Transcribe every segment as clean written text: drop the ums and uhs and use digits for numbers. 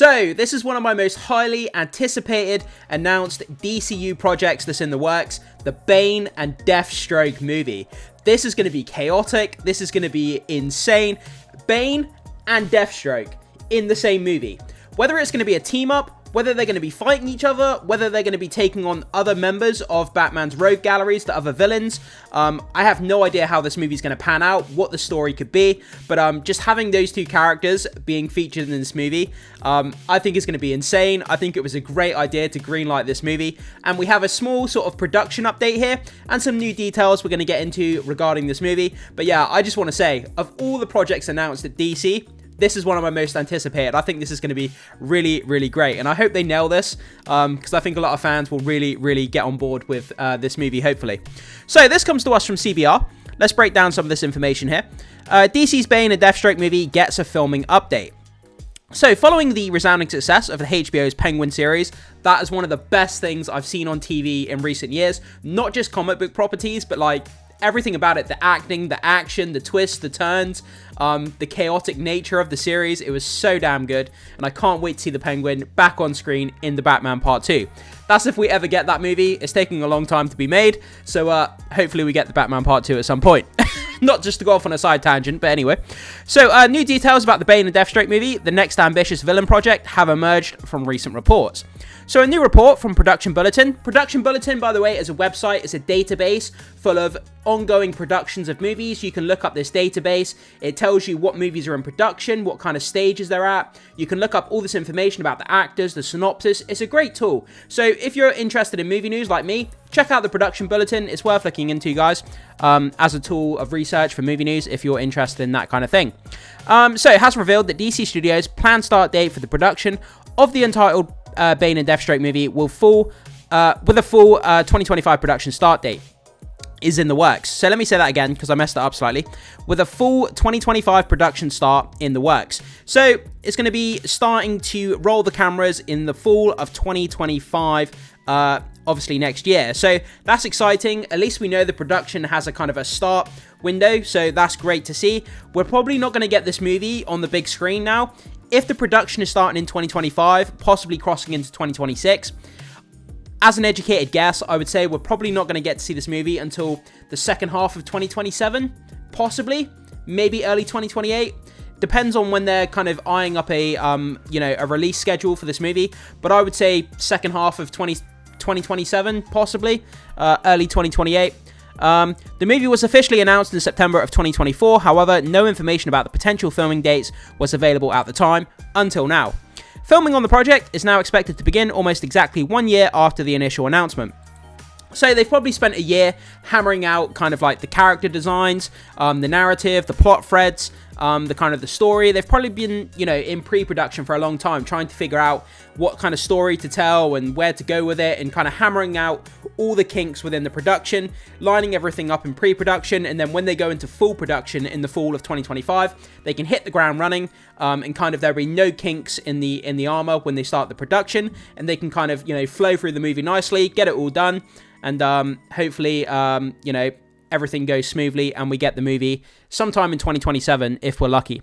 So, this is one of my most highly anticipated announced DCU projects that's in the works, the Bane and Deathstroke movie. This is going to be chaotic, this is going to be insane. Bane and Deathstroke in the same movie. Whether it's going to be a team-up, whether they're going to be fighting each other, whether they're going to be taking on other members of Batman's rogue galleries, the other villains. I have no idea how this movie's going to pan out, what the story could be, but just having those two characters being featured in this movie, I think is going to be insane. I think it was a great idea to greenlight this movie, and we have a small sort of production update here, and some new details we're going to get into regarding this movie. But yeah, I just want to say, of all the projects announced at DC, this is one of my most anticipated. I think this is going to be really, really great. And I hope they nail this, because I think a lot of fans will really, really get on board with this movie, hopefully. So this comes to us from CBR. Let's break down some of this information here. DC's Bane and Deathstroke movie gets a filming update. So, following the resounding success of the HBO's Penguin series, that is one of the best things I've seen on TV in recent years. Not just comic book properties, but like everything about it, the acting, the action, the twists, the turns, the chaotic nature of the series. It was so damn good, and I can't wait to see the Penguin back on screen in the Batman Part 2. That's if we ever get that movie. It's taking a long time to be made, so hopefully we get the Batman Part 2 at some point. Not just to go off on a side tangent, but anyway. So, new details about the Bane and Deathstroke movie, the next ambitious villain project, have emerged from recent reports. So, a new report from Production Bulletin. Production Bulletin, by the way, is a website. It's a database full of ongoing productions of movies. You can look up this database. It tells you what movies are in production, what kind of stages they're at. You can look up all this information about the actors, the synopsis. It's a great tool. So, if you're interested in movie news like me, check out the Production Bulletin. It's worth looking into, guys, as a tool of research for movie news if you're interested in that kind of thing. So, it has revealed that DC Studios' planned start date for the production of the untitled Bane and Deathstroke movie will fall with a full 2025 production start date is in the works. So let me say that again because I messed it up slightly. With a full 2025 production start in the works. So it's going to be starting to roll the cameras in the fall of 2025, obviously next year. So that's exciting. At least we know the production has a kind of a start window, so that's great to see. We're probably not going to get this movie on the big screen now. If the production is starting in 2025, possibly crossing into 2026, as an educated guess, I would say we're probably not going to get to see this movie until the second half of 2027, possibly, maybe early 2028. Depends on when they're kind of eyeing up a release schedule for this movie, but I would say second half of 2027, possibly, early 2028. The movie was officially announced in September of 2024, however, no information about the potential filming dates was available at the time, until now. Filming on the project is now expected to begin almost exactly 1 year after the initial announcement. So they've probably spent a year hammering out kind of like the character designs, the narrative, the plot threads, the kind of the story. They've probably been, in pre-production for a long time, trying to figure out what kind of story to tell and where to go with it, and kind of hammering out all the kinks within the production, lining everything up in pre-production, and then when they go into full production in the fall of 2025, they can hit the ground running, and kind of there'll be no kinks in the armor when they start the production, and they can kind of, flow through the movie nicely, get it all done, and hopefully, everything goes smoothly and we get the movie sometime in 2027 if we're lucky.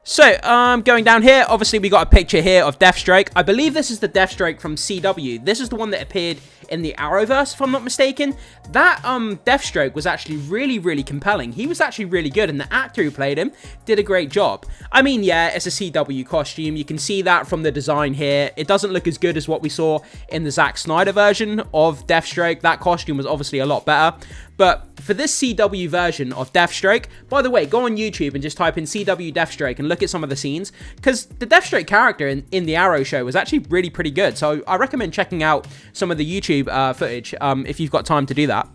So, going down here, obviously we got a picture here of Deathstroke. I believe this is the Deathstroke from CW. This is the one that appeared in the Arrowverse, if I'm not mistaken. That Deathstroke was actually really, really compelling. He was actually really good, and the actor who played him did a great job. I mean, yeah, it's a CW costume. You can see that from the design here. It doesn't look as good as what we saw in the Zack Snyder version of Deathstroke. That costume was obviously a lot better. But for this CW version of Deathstroke, by the way, go on YouTube and just type in CW Deathstroke and look at some of the scenes, because the Deathstroke character in the Arrow show was actually really pretty good. So I recommend checking out some of the YouTube footage if you've got time to do that.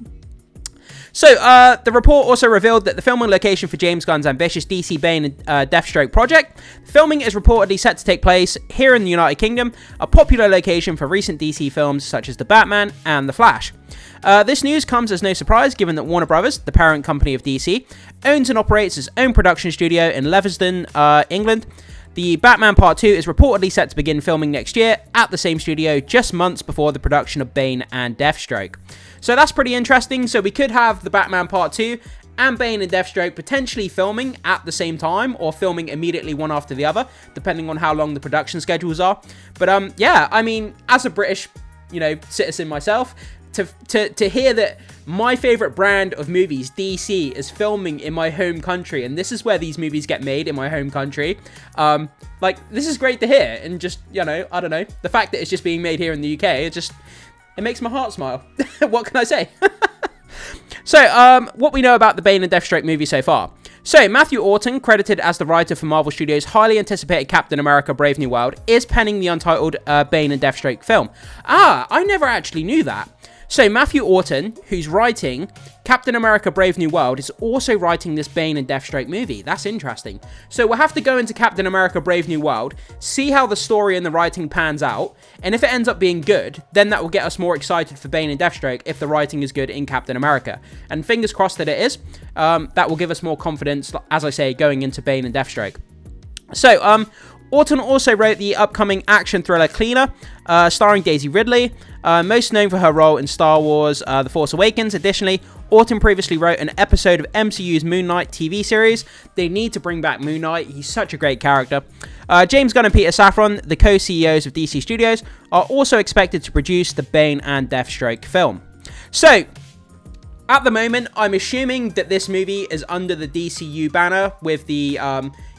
So, the report also revealed that the filming location for James Gunn's ambitious DC Bane and Deathstroke project, filming is reportedly set to take place here in the United Kingdom, a popular location for recent DC films such as The Batman and The Flash. This news comes as no surprise given that Warner Brothers, the parent company of DC, owns and operates its own production studio in Leathersden, England. The Batman Part 2 is reportedly set to begin filming next year at the same studio, just months before the production of Bane and Deathstroke. So that's pretty interesting. So we could have the Batman Part 2 and Bane and Deathstroke potentially filming at the same time or filming immediately one after the other, depending on how long the production schedules are. But yeah, I mean, as a British, citizen myself, to hear that my favorite brand of movies, DC, is filming in my home country, and this is where these movies get made, in my home country, this is great to hear. And just, I don't know, the fact that it's just being made here in the UK, it makes my heart smile. What can I say? So, what we know about the Bane and Deathstroke movie so far. So, Matthew Orton, credited as the writer for Marvel Studios' highly anticipated Captain America Brave New World, is penning the untitled Bane and Deathstroke film. Ah, I never actually knew that. So, Matthew Orton, who's writing Captain America Brave New World, is also writing this Bane and Deathstroke movie. That's interesting. So, we'll have to go into Captain America Brave New World, see how the story and the writing pans out, and if it ends up being good, then that will get us more excited for Bane and Deathstroke if the writing is good in Captain America. And fingers crossed that it is. That will give us more confidence, as I say, going into Bane and Deathstroke. So, Orton also wrote the upcoming action thriller Cleaner, starring Daisy Ridley, most known for her role in Star Wars The Force Awakens. Additionally, Orton previously wrote an episode of MCU's Moon Knight TV series. They need to bring back Moon Knight. He's such a great character. James Gunn and Peter Safran, the co-CEOs of DC Studios, are also expected to produce the Bane and Deathstroke film. So, at the moment, I'm assuming that this movie is under the DCU banner with the,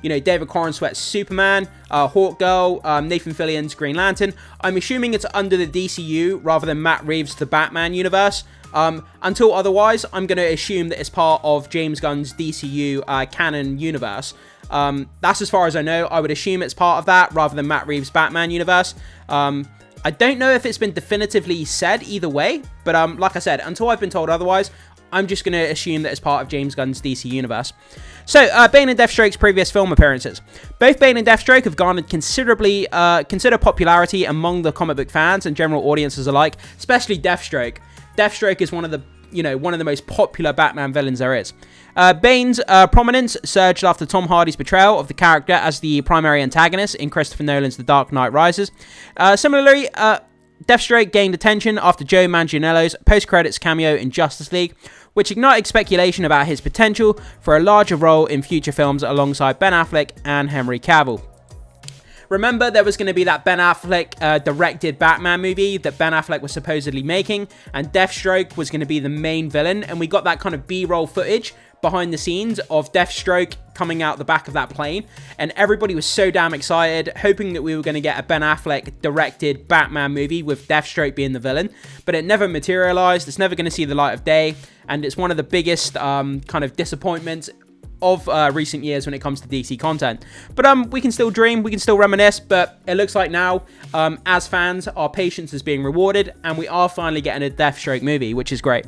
David Corenswet's Superman, Hawkgirl, Nathan Fillion's Green Lantern. I'm assuming it's under the DCU rather than Matt Reeves' The Batman universe. Until otherwise, I'm going to assume that it's part of James Gunn's DCU canon universe. That's as far as I know. I would assume it's part of that rather than Matt Reeves' Batman universe. I don't know if it's been definitively said either way, but like I said, until I've been told otherwise, I'm just going to assume that it's part of James Gunn's DC universe. So, Bane and Deathstroke's previous film appearances. Both Bane and Deathstroke have garnered considered popularity among the comic book fans and general audiences alike, especially Deathstroke. Deathstroke is one of the most popular Batman villains there is. Bane's prominence surged after Tom Hardy's portrayal of the character as the primary antagonist in Christopher Nolan's The Dark Knight Rises. Similarly, Deathstroke gained attention after Joe Manganiello's post-credits cameo in Justice League, which ignited speculation about his potential for a larger role in future films alongside Ben Affleck and Henry Cavill. Remember, there was going to be that Ben Affleck directed Batman movie that Ben Affleck was supposedly making, and Deathstroke was going to be the main villain, and we got that kind of B-roll footage behind the scenes of Deathstroke coming out the back of that plane, and everybody was so damn excited, hoping that we were going to get a Ben Affleck directed Batman movie with Deathstroke being the villain, but it never materialized. It's never going to see the light of day, and it's one of the biggest kind of disappointments of recent years when it comes to DC content. But we can still dream, we can still reminisce, but it looks like now, as fans, our patience is being rewarded, and we are finally getting a Deathstroke movie, which is great.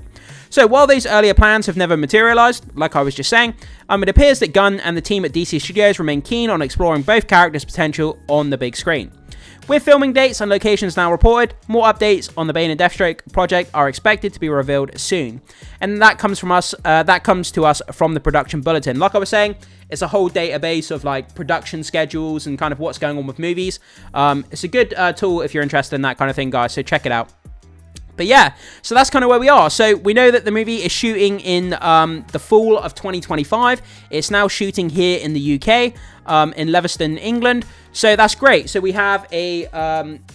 So while these earlier plans have never materialized, like I was just saying, it appears that Gunn and the team at DC Studios remain keen on exploring both characters' potential on the big screen. With filming dates and locations now reported, more updates on the Bane and Deathstroke project are expected to be revealed soon. And that comes from us. That comes to us from the production bulletin. Like I was saying, it's a whole database of like production schedules and kind of what's going on with movies. It's a good tool if you're interested in that kind of thing, guys. So check it out. But yeah, so that's kind of where we are. So we know that the movie is shooting in the fall of 2025. It's now shooting here in the UK, in Leviston, England. So that's great. So we have a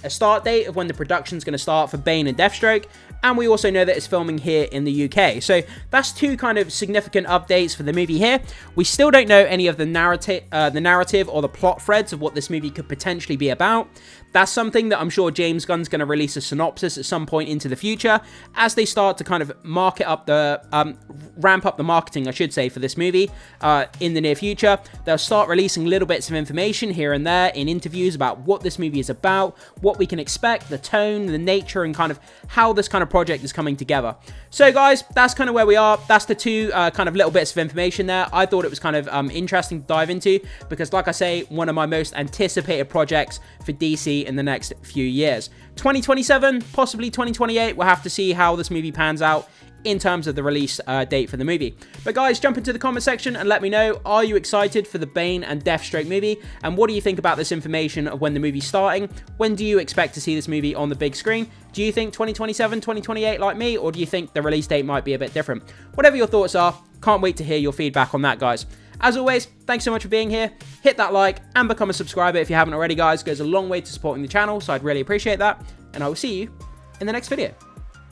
start date of when the production's going to start for Bane and Deathstroke. And we also know that it's filming here in the UK. So that's two kind of significant updates for the movie here. We still don't know any of the narrative or the plot threads of what this movie could potentially be about. That's something that I'm sure James Gunn's going to release a synopsis at some point into the future as they start to kind of ramp up the marketing, I should say, for this movie in the near future. They'll start releasing little bits of information here and there in interviews about what this movie is about, what we can expect, the tone, the nature, and kind of how this kind of project is coming together. So guys, that's kind of where we are. That's the two kind of little bits of information there. I thought it was kind of interesting to dive into because, like I say, one of my most anticipated projects for DC in the next few years. 2027, possibly 2028, we'll have to see how this movie pans out in terms of the release date for the movie. But guys, jump into the comment section and let me know, are you excited for the Bane and Deathstroke movie? And what do you think about this information of when the movie's starting? When do you expect to see this movie on the big screen? Do you think 2027, 2028 like me, or do you think the release date might be a bit different? Whatever your thoughts are, can't wait to hear your feedback on that, guys. As always, thanks so much for being here. Hit that like and become a subscriber if you haven't already, guys. It goes a long way to supporting the channel, so I'd really appreciate that. And I will see you in the next video.